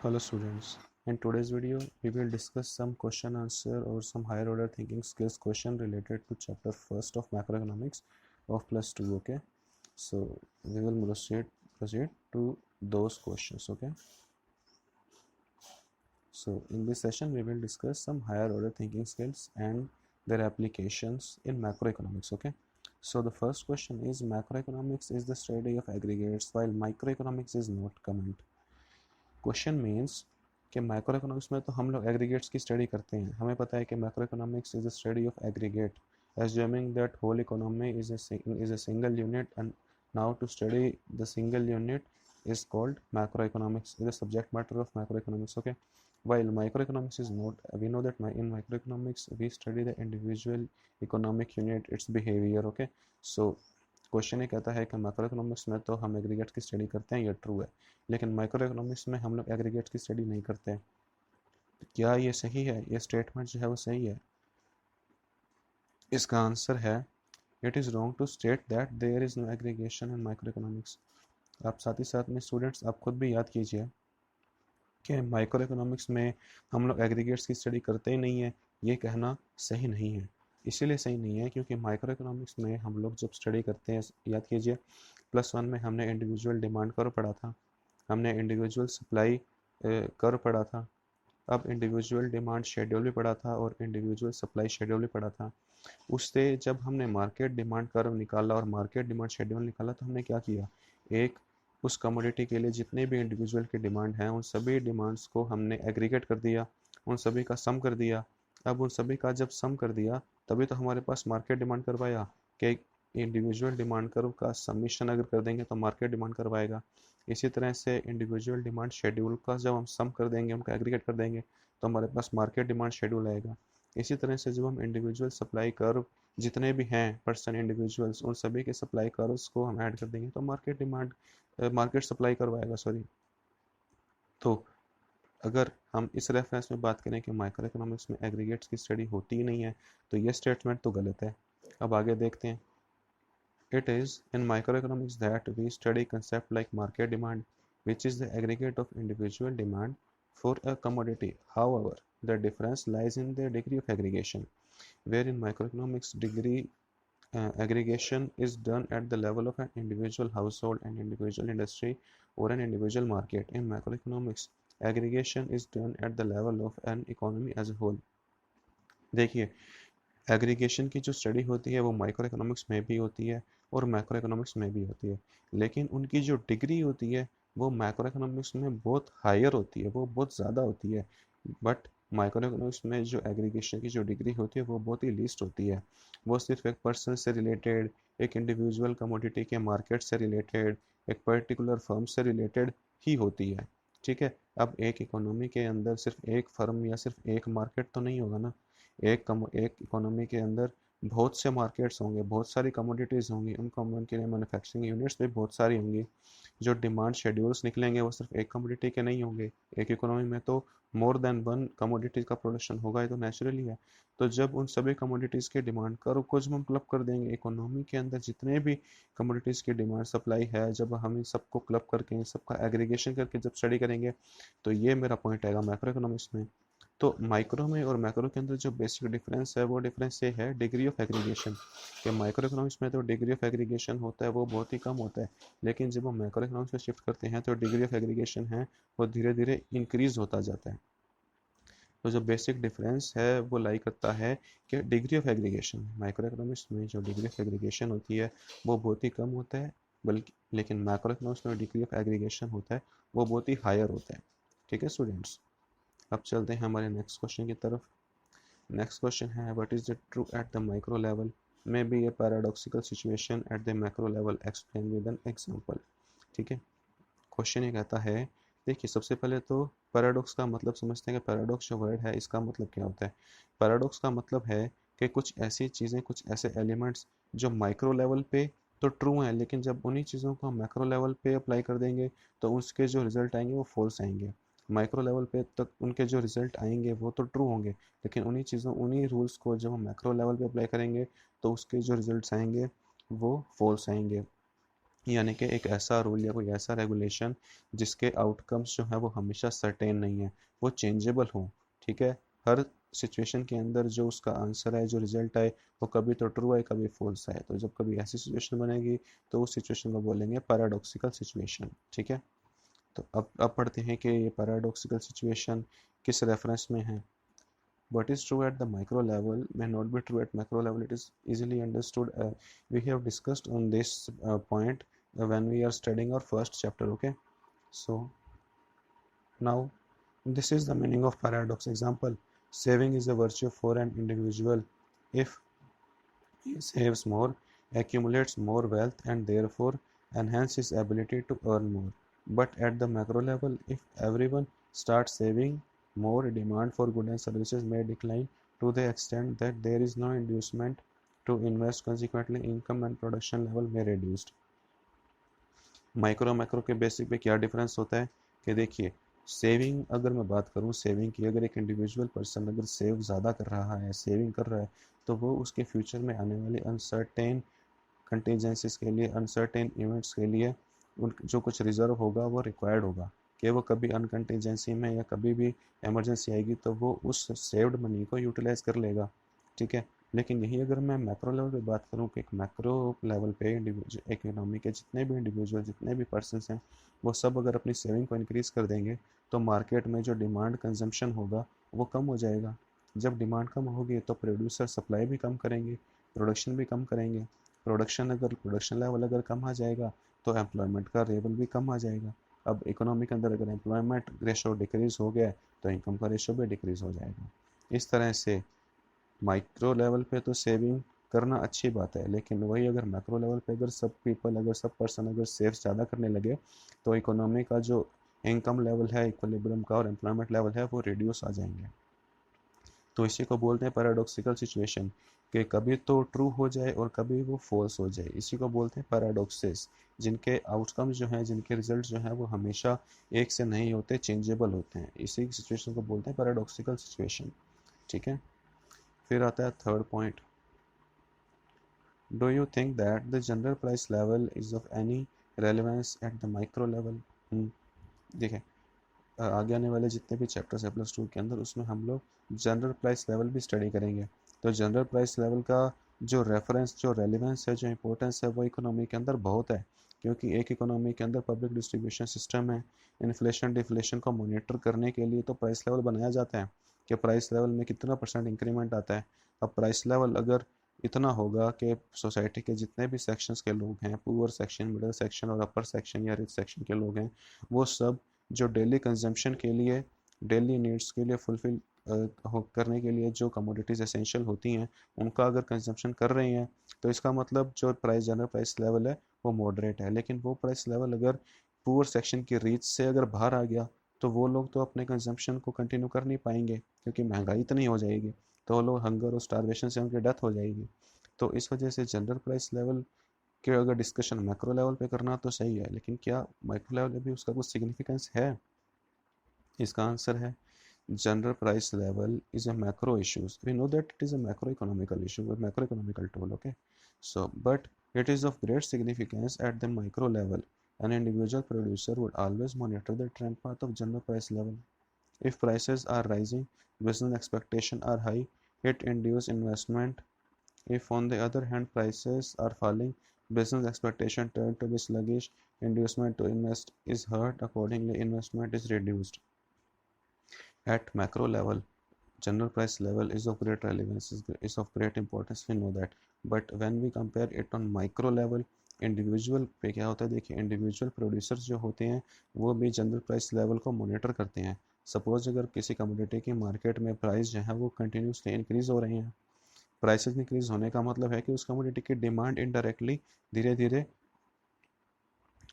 Hello students, in today's video we will discuss some question answer or some higher order thinking skills question related to chapter first of macroeconomics of plus 2. Okay, so we will proceed to those questions. Okay, so in this session we will discuss some higher order thinking skills and their applications in macroeconomics. Okay, so the first question is macroeconomics is the study of aggregates while microeconomics is not. Comment. Question means कि macro economics में तो हम लोग aggregates की study करते हैं, हमें पता है कि macro economics is the study of aggregate assuming that whole economy is a single unit, and now to study the single unit is called macroeconomics, is the subject matter of macroeconomics. Okay, while microeconomics is not, we know that in microeconomics we study the individual economic unit, its behavior. Okay, so question ये कहता है कि macro economics में तो हम aggregates की study करते हैं, ये ट्रू है, लेकिन माइक्रो इकोनॉमिक्स में हम लोग एग्रीगेट्स की स्टडी नहीं करते हैं। क्या ये सही है? ये स्टेटमेंट जो है वो सही है? इसका आंसर है it is wrong to state that there is no aggregation in microeconomics. आप साथ ही साथ में स्टूडेंट्स आप खुद भी याद कीजिए कि माइक्रो इकोनॉमिक्स में हम लोग एग्रीगेट्स की स्टडी करते ही नहीं है, ये कहना सही नहीं है। इसीलिए सही नहीं है क्योंकि माइक्रो इकोनॉमिक्स में हम लोग जब स्टडी करते हैं, याद कीजिए +1 में हमने इंडिविजुअल डिमांड कर्व पढ़ा था, हमने इंडिविजुअल सप्लाई कर्व पढ़ा था, अब इंडिविजुअल डिमांड शेड्यूल भी पढ़ा था और इंडिविजुअल सप्लाई शेड्यूल भी पढ़ा था। उससे जब हमने मार्केट डिमांड कर्व निकाला और मार्केट डिमांड शेड्यूल निकाला तो हमने क्या किया, एक उस कमोडिटी के लिए जितने भी इंडिविजुअल की डिमांड हैं उन सभी डिमांड्स को हमने एग्रीगेट कर दिया, उन सभी का सम कर दिया। अब उन सभी का जब सम कर दिया तभी तो हमारे पास मार्केट डिमांड कर्व आया कि इंडिविजुअल डिमांड कर्व का समीशन अगर कर देंगे तो मार्केट डिमांड कर्व आएगा। इसी तरह से इंडिविजुअल डिमांड शेड्यूल का जब हम सम कर देंगे, उनका एग्रीगेट कर देंगे तो हमारे पास मार्केट डिमांड शेड्यूल आएगा। इसी तरह से जब हम इंडिविजुअल सप्लाई कर्व जितने भी हैं पर्सन इंडिविजुअल्स, उन सभी के सप्लाई कर्व्स को हम ऐड कर देंगे तो मार्केट सप्लाई कर्व आएगा। सॉरी, तो अगर हम इस रेफरेंस में बात करें कि माइक्रो इकोनॉमिक्स में एग्रीगेट्स की स्टडी होती ही नहीं है तो ये स्टेटमेंट तो गलत है। अब आगे देखते हैं। It is in microeconomics that we study concept like market demand, which is the aggregate of individual demand for a commodity. However, the difference lies in the degree of aggregation, where in microeconomics aggregation is done at the level of an individual household, an individual industry, or an individual market. In macroeconomics, aggregation is done at the level of an economy as a whole. देखिए, aggregation की जो study होती है वो micro economics में भी होती है और मैक्रो इकोनॉमिक्स में भी होती है, लेकिन उनकी जो डिग्री होती है वो मैक्रो इकोनॉमिक्स में बहुत हायर होती है, वो बहुत ज़्यादा होती है। बट माइक्रो इकोनॉमिक्स में जो एग्रीगेशन की जो डिग्री होती है वो बहुत ही लीस्ट होती है। वो सिर्फ एक पर्सन से रिलेटेड, एक इंडिविजुअल कमोडिटी के मार्केट से रिलेटेड, एक पर्टिकुलर फर्म से रिलेटेड ही होती है। ठीक है, अब एक इकोनॉमी के अंदर सिर्फ एक फर्म या सिर्फ एक मार्केट तो नहीं होगा ना। एक इकोनॉमी के अंदर बहुत से मार्केट्स होंगे, बहुत सारी कमोडिटीज़ होंगी, उन के लिए मैन्युफैक्चरिंग यूनिट्स भी बहुत सारी होंगी। जो डिमांड शेड्यूल्स निकलेंगे वो सिर्फ एक कमोडिटी के नहीं होंगे। एक इकोनॉमी में तो मोर देन वन कमोडिटीज़ का प्रोडक्शन होगा, ये तो नेचुरली है। तो जब उन सभी कमोडिटीज़ के डिमांड कर्व को जब हम क्लब कर देंगे, इकोनॉमी के अंदर जितने भी कमोडिटीज़ की डिमांड सप्लाई है, जब हम इन सबको क्लब करके इन सबका एग्रीगेशन करके जब स्टडी करेंगे तो ये मेरा पॉइंट आएगा मैक्रो इकोनॉमिक्स में। तो माइक्रो में और मैक्रो के अंदर जो बेसिक डिफरेंस है वो डिफरेंस ये है डिग्री ऑफ एग्रीगेशन, कि माइक्रो इकोनॉमिक्स में तो डिग्री ऑफ एग्रीगेशन होता है वो बहुत ही कम होता है, लेकिन जब हम मैक्रो इकोनॉमिक्स में शिफ्ट करते हैं तो डिग्री ऑफ एग्रीगेशन है वो धीरे धीरे इंक्रीज होता जाता है। तो जो बेसिक डिफरेंस है वो लाई करता है कि degree of aggregation, micro economics में जो डिग्री ऑफ एग्रीगेशन होती है वो बहुत ही कम होता है, बल्कि लेकिन मैक्रो इकोनॉमिक्स में डिग्री ऑफ एग्रीगेशन होता है वो बहुत ही हायर होता है। ठीक है स्टूडेंट्स, अब चलते हैं हमारे नेक्स्ट क्वेश्चन की तरफ। नेक्स्ट क्वेश्चन है what is the true at the micro level may be A paradoxical situation at the macro level, explain with an example. ठीक है, क्वेश्चन ये कहता है, देखिए सबसे पहले तो पैराडॉक्स का मतलब समझते हैं कि पैराडॉक्स जो वर्ड है इसका मतलब क्या होता है। पैराडॉक्स का मतलब है कि कुछ ऐसी चीज़ें, कुछ ऐसे एलिमेंट्स जो माइक्रो लेवल पे तो ट्रू हैं, लेकिन जब उन्हीं चीज़ों को हम मैक्रो लेवल पे अप्लाई कर देंगे तो उसके जो रिजल्ट आएंगे वो फॉल्स आएंगे। माइक्रो लेवल पे तक उनके जो रिजल्ट आएंगे वो तो ट्रू होंगे, लेकिन उन्हीं रूल्स को जब हम मैक्रो लेवल पे अप्लाई करेंगे तो उसके जो रिजल्ट्स आएंगे वो फॉल्स आएंगे। यानी कि एक ऐसा रूल या कोई ऐसा रेगुलेशन जिसके आउटकम्स जो है वो हमेशा सर्टेन नहीं है, वो चेंजेबल हो। ठीक है, हर सिचुएशन के अंदर जो उसका आंसर है, जो रिजल्ट आए, वो कभी तो ट्रू है कभी फॉल्स है। तो जब कभी ऐसी सिचुएशन बनेगी तो उस सिचुएशन को बोलेंगे पैराडॉक्सिकल सिचुएशन। ठीक है, तो अब पढ़ते हैं कि ये पैराडॉक्सिकल सिचुएशन किस रेफरेंस में है। What is true at the micro level may not be true at macro level. It is easily understood. We have discussed on this point when we are studying our first chapter. Okay, so now this is the meaning of paradox. Example: saving is a virtue for an individual if he saves more, accumulates more wealth, and therefore enhances his ability to earn more. But at the macro level, if everyone starts saving more, demand for goods and services may decline to the extent that there is no inducement to invest. Consequently, income and production level may reduce. Micro macro के basic पे क्या difference होता है कि देखिए, saving अगर मैं बात करूं, सेविंग की, अगर एक इंडिविजुअल पर्सन अगर सेव ज़्यादा कर रहा है, सेविंग कर रहा है, तो वो उसके फ्यूचर में आने वाले अनसर्टेन कंटीजेंसीज के लिए, अनसर्टेन इवेंट्स के लिए उन जो कुछ रिजर्व होगा वो रिक्वायर्ड होगा कि वो कभी अनकंटीजेंसी में या कभी भी इमरजेंसी आएगी तो वो उस सेव्ड मनी को यूटिलाइज कर लेगा। ठीक है, लेकिन यही अगर मैं मैक्रो लेवल पे बात करूँ कि एक मैक्रो लेवल पे इकोनॉमी के जितने भी इंडिविजुअल, जितने भी पर्सन हैं, वो सब अगर अपनी सेविंग को इंक्रीज़ कर देंगे तो मार्केट में जो डिमांड कंजम्पशन होगा वो कम हो जाएगा। जब डिमांड कम होगी तो प्रोड्यूसर सप्लाई भी कम करेंगे, प्रोडक्शन भी कम करेंगे। प्रोडक्शन लेवल अगर कम आ जाएगा तो एम्प्लॉयमेंट का लेवल भी कम आ जाएगा। अब इकोनॉमी के अंदर अगर एम्प्लॉयमेंट रेशो डिक्रीज़ हो गया तो इनकम का रेशो भी डिक्रीज़ हो जाएगा। इस तरह से माइक्रो लेवल पे तो सेविंग करना अच्छी बात है, लेकिन वही अगर मैक्रो लेवल पे अगर सब पीपल, अगर सब पर्सन अगर सेव ज़्यादा करने लगे तो इकोनॉमी का जो इनकम लेवल है, इक्विलिब्रियम का और एम्प्लॉयमेंट लेवल है वो रिड्यूस आ जाएंगे। तो इसी को बोलते हैं पैराडॉक्सिकल सिचुएशन, कि कभी तो ट्रू हो जाए और कभी वो फॉल्स हो जाए। इसी को बोलते हैं पैराडॉक्सेस, जिनके आउटकम्स जो हैं, जिनके रिजल्ट जो हैं वो हमेशा एक से नहीं होते, चेंजेबल होते हैं। इसी सिचुएशन को बोलते हैं पैराडॉक्सिकल सिचुएशन। ठीक है, फिर आता है third point. Do you think that the general price level is of any relevance at the micro level? देखिए, आगे आने वाले जितने भी चैप्टर्स है +2 के अंदर, उसमें हम लोग जनरल प्राइस लेवल भी स्टडी करेंगे। तो जनरल प्राइस लेवल का जो रेफरेंस, जो रेलिवेंस है, जो इम्पोर्टेंस है, वो इकोनॉमी के अंदर बहुत है, क्योंकि एक इकोनॉमी के अंदर पब्लिक डिस्ट्रीब्यूशन सिस्टम है। इन्फ्लेशन डिफ्लेशन को मॉनिटर करने के लिए तो प्राइस लेवल बनाया जाता है कि प्राइस लेवल में कितना % इंक्रीमेंट आता है। अब प्राइस लेवल अगर इतना होगा कि सोसाइटी के जितने भी सेक्शंस के लोग हैं, पुअर सेक्शन, मिडिल सेक्शन और अपर सेक्शन या रिच सेक्शन के लोग हैं, वो सब जो डेली कंजम्पशन के लिए, डेली नीड्स के लिए फुलफिल करने के लिए जो कमोडिटीज़ एसेंशियल होती हैं, उनका अगर कंजम्पशन कर रही हैं, तो इसका मतलब जो प्राइस, जनरल प्राइस लेवल है वो मॉडरेट है। लेकिन वो प्राइस लेवल अगर पुअर सेक्शन की रीच से अगर बाहर आ गया तो वो लोग तो अपने कंजम्पशन को कंटिन्यू कर नहीं पाएंगे, क्योंकि महंगाई इतनी हो जाएगी, तो वो लोग हंगर और स्टारवेशन से उनकी डेथ हो जाएगी। तो इस वजह से जनरल प्राइस लेवल के अगर डिस्कशन मैक्रो लेवल पे करना तो सही है, लेकिन क्या माइक्रो लेवल पे भी उसका कुछ सिग्निफिकेंस है? इसका आंसर है general price level is a macro issues. We know that it is a macroeconomical issue, a macroeconomical tool. Okay, so but it is of great significance at the micro level. An individual producer would always monitor the trend path of general price level. If prices are rising, business expectations are high, it induces investment. If on the other hand prices are falling, business expectation turn to be sluggish, inducement to invest is hurt, accordingly investment is reduced. At macro level, general price level is of great relevance, is of great importance, we know that. But when we compare it on micro level, individual पे क्या होता है, देखिए individual producers जो होते हैं वो भी जनरल प्राइस लेवल को मॉनिटर करते हैं। सपोज अगर किसी कमोडिटी की मार्केट में प्राइस जो है वो कंटिन्यूसली इंक्रीज हो रही हैं, प्राइसेस इंक्रीज होने का मतलब है कि उस कमोडिटी की डिमांड इनडायरेक्टली धीरे धीरे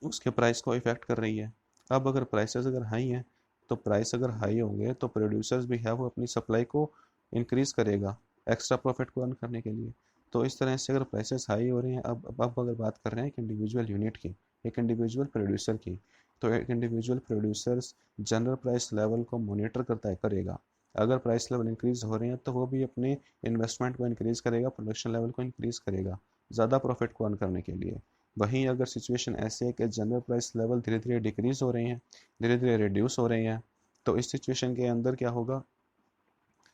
उसके प्राइस को इफेक्ट कर रही है। अब अगर प्राइसेस अगर हाई हैं, तो प्राइस अगर हाई होंगे तो प्रोड्यूसर्स भी है वो अपनी सप्लाई को इंक्रीज करेगा एक्स्ट्रा प्रॉफिट को अर्न करने के लिए। तो इस तरह से अगर प्राइसेस हाई हो रही हैं, अब अगर बात कर रहे हैं एक इंडिविजुअल यूनिट की, एक इंडिविजुअल प्रोड्यूसर की, तो एक individual producers general price level को मॉनिटर करता है, करेगा। अगर प्राइस लेवल इंक्रीज हो रहे हैं तो वो भी अपने इन्वेस्टमेंट को इंक्रीज करेगा, प्रोडक्शन लेवल को इंक्रीज करेगा ज़्यादा प्रॉफिट को अर्न करने के लिए। वहीं अगर सिचुएशन ऐसे है कि जनरल प्राइस लेवल धीरे धीरे डिक्रीज हो रहे हैं, धीरे धीरे रिड्यूस हो रहे हैं, तो इस सिचुएशन के अंदर क्या होगा,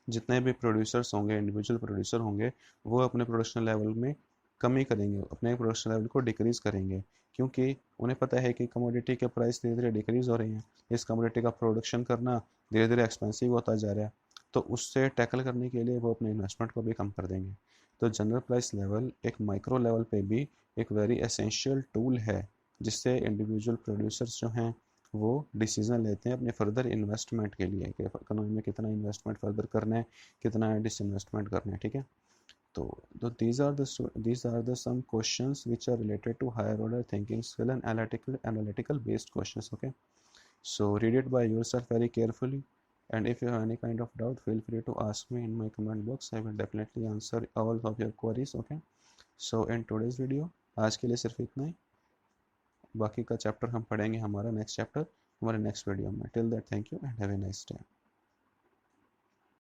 जितने भी प्रोड्यूसर्स होंगे, इंडिविजुअल प्रोड्यूसर होंगे, वो अपने प्रोडक्शन लेवल में कमी करेंगे, अपने प्रोडक्शन लेवल को डिक्रीज करेंगे, क्योंकि उन्हें पता है कि कमोडिटी के प्राइस धीरे धीरे डिक्रीज हो रहे हैं, इस कमोडिटी का प्रोडक्शन करना धीरे धीरे एक्सपेंसिव होता जा रहा है, तो उससे टैकल करने के लिए वो अपने इन्वेस्टमेंट को भी कम कर देंगे। तो जनरल प्राइस लेवल एक माइक्रो लेवल पे भी एक वेरी एसेंशियल टूल है, जिससे इंडिविजुअल प्रोड्यूसर्स जो हैं वो डिसीजन लेते हैं अपने फर्दर इन्वेस्टमेंट के लिए कि इकोनॉमी में कितना इन्वेस्टमेंट फर्दर करना है, कितना डिसइन्वेस्टमेंट करना है, ठीक है। तो these are the some questions which are related to higher order thinking skill and analytical based questions. Okay, so read it by yourself very carefully, and if you have any kind of doubt, feel free to ask me in my comment box. I will definitely answer all of your queries. Okay, so in today's video आज के लिए सिर्फ इतना ही, बाकी का chapter हम पढ़ेंगे हमारा नेक्स्ट चैप्टर हमारे नेक्स्ट वीडियो में। Till that thank you and have a nice day.